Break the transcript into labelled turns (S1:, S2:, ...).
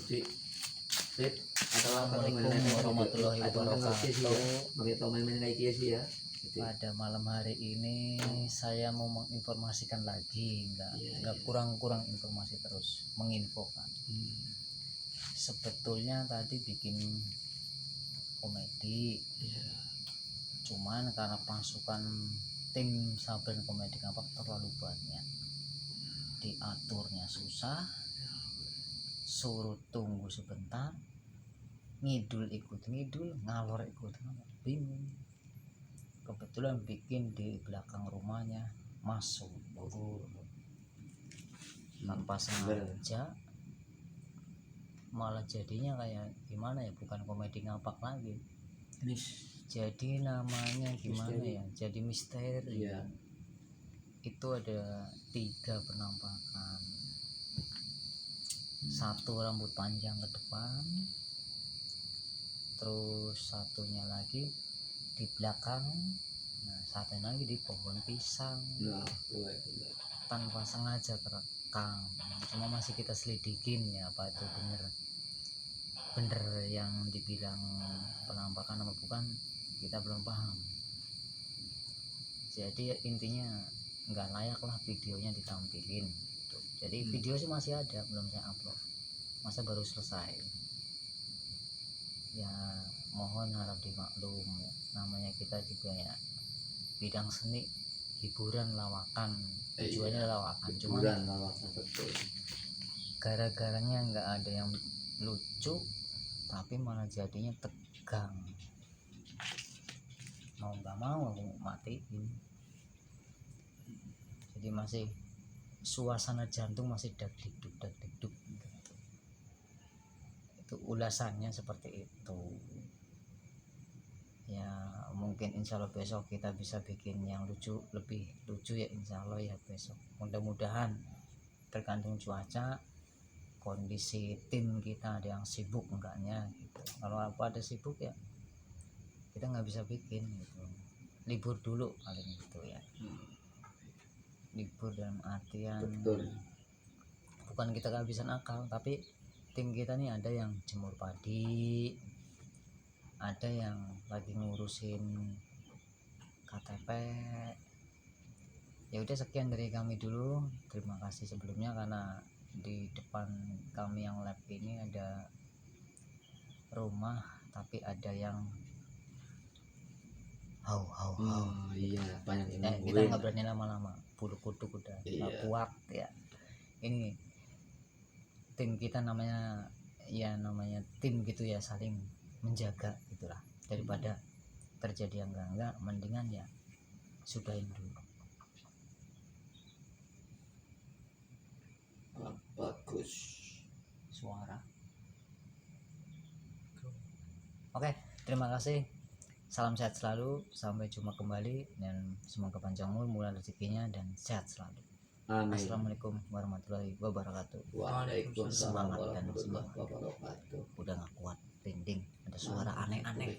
S1: Gusti. Sip.
S2: Assalamualaikum warahmatullahi wabarakatuh.
S1: Begitu main-main kayak gini sih ya.
S2: Pada malam hari ini saya mau menginformasikan lagi, nggak kurang-kurang informasi, terus menginfokan. Sebetulnya tadi bikin komedi, cuman karena pasukan tim Saben Komedi Ngapak terlalu banyak, diaturnya susah, suruh tunggu sebentar, ngidul ikut ngidul, ngalor ikut ngalor, bingung. Kebetulan bikin di belakang rumahnya masuk tanpa sengaja, malah jadinya kayak gimana ya, bukan komedi ngapak lagi, jadi namanya gimana misteri. Ya jadi misteri. Itu ada 3 penampakan, 1 rambut panjang ke depan, terus satunya lagi di belakang, nah satunya lagi di pohon pisang. Tanpa sengaja terekam, cuma masih kita selidikin ya apa itu bener yang dibilang penampakan apa bukan, kita belum paham. Jadi intinya nggak layak lah videonya ditampilin gitu. Jadi video sih masih ada, belum saya upload, masa baru selesai ya, mohon harap dimaklum, namanya kita juga ya bidang seni, hiburan, lawakan, tujuannya lawakan, cuma gara-garanya nggak ada yang lucu tapi malah jadinya tegang, mau nggak mau aku matiin. Jadi masih suasana jantung masih dag-digduk gitu. Itu ulasannya seperti itu ya. Mungkin insya Allah besok kita bisa bikin yang lucu, lebih lucu ya, insya Allah ya besok, mudah-mudahan. Tergantung cuaca, kondisi tim kita, ada yang sibuk enggaknya gitu. Kalau apa ada sibuk ya kita nggak bisa bikin gitu, libur dulu paling gitu ya. Libur dalam artian bukan kita kehabisan akal, tapi tim kita nih ada yang jemur padi, ada yang lagi ngurusin KTP. Ya udah, sekian dari kami dulu. Terima kasih sebelumnya, karena di depan kami yang lab ini ada rumah tapi ada yang
S1: iya, banyak yang
S2: kita nggak berani lama-lama, bulu kuduk udah nggak kuat ya. Ini tim kita namanya tim gitu ya, saling menjaga gitulah, daripada terjadi yang enggak mendingan ya sudahin dulu.
S1: Bagus
S2: Suara oke, terima kasih, salam sehat selalu, sampai jumpa kembali, dan semoga panjang umur, murah rezekinya, dan sehat selalu. Amin. Assalamualaikum warahmatullahi wabarakatuh.
S1: Waalaikumsalam
S2: Semangat dan
S1: warahmatullahi
S2: semangat.
S1: wabarakatuh.
S2: Udah nggak kuat, pending, ada suara aneh-aneh.